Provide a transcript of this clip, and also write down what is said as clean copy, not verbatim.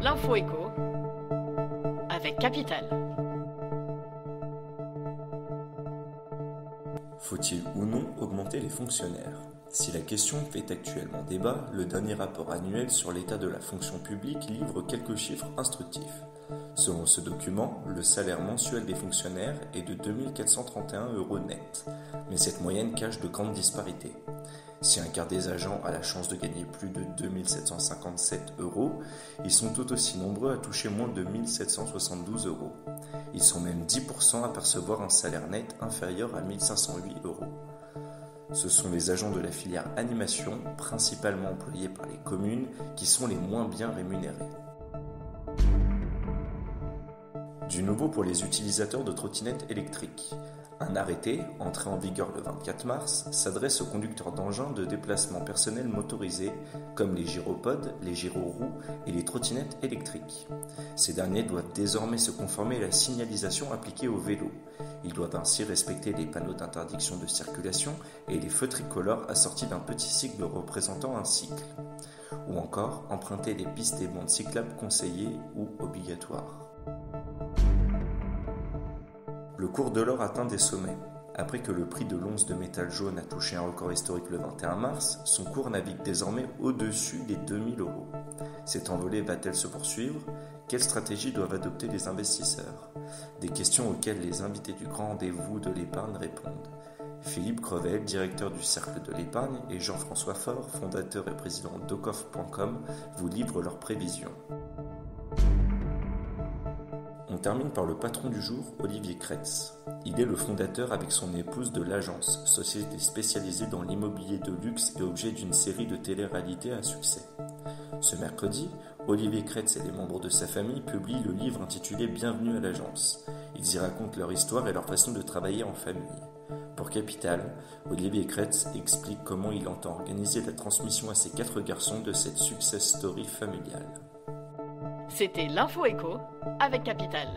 L'info écho avec Capital. Faut-il ou non augmenter les fonctionnaires ? Si la question fait actuellement débat, le dernier rapport annuel sur l'état de la fonction publique livre quelques chiffres instructifs. Selon ce document, le salaire mensuel des fonctionnaires est de 2 431 € net, mais cette moyenne cache de grandes disparités. Si un quart des agents a la chance de gagner plus de 2 757 €, ils sont tout aussi nombreux à toucher moins de 1 772 €. Ils sont même 10% à percevoir un salaire net inférieur à 1 508 €. Ce sont les agents de la filière animation, principalement employés par les communes, qui sont les moins bien rémunérés. Du nouveau pour les utilisateurs de trottinettes électriques. Un arrêté, entré en vigueur le 24 mars, s'adresse aux conducteurs d'engins de déplacement personnel motorisés, comme les gyropodes, les gyroroues et les trottinettes électriques. Ces derniers doivent désormais se conformer à la signalisation appliquée aux vélos. Ils doivent ainsi respecter les panneaux d'interdiction de circulation et les feux tricolores assortis d'un petit sigle représentant un cycle. Ou encore emprunter les pistes et bandes cyclables conseillées ou obligatoires. Le cours de l'or atteint des sommets. Après que le prix de l'once de métal jaune a touché un record historique le 21 mars, son cours navigue désormais au-dessus des 2 000 €. Cette envolée va-t-elle se poursuivre ? Quelles stratégies doivent adopter les investisseurs ? Des questions auxquelles les invités du grand rendez-vous de l'épargne répondent. Philippe Crevel, directeur du Cercle de l'épargne, et Jean-François Faure, fondateur et président d'Ocof.com, vous livrent leurs prévisions. On termine par le patron du jour, Olivier Kretz. Il est le fondateur avec son épouse de l'Agence, société spécialisée dans l'immobilier de luxe et objet d'une série de télé-réalités à succès. Ce mercredi, Olivier Kretz et les membres de sa famille publient le livre intitulé Bienvenue à l'Agence. Ils y racontent leur histoire et leur façon de travailler en famille. Pour Capital, Olivier Kretz explique comment il entend organiser la transmission à ses 4 garçons de cette success story familiale. C'était l'info écho avec Capital.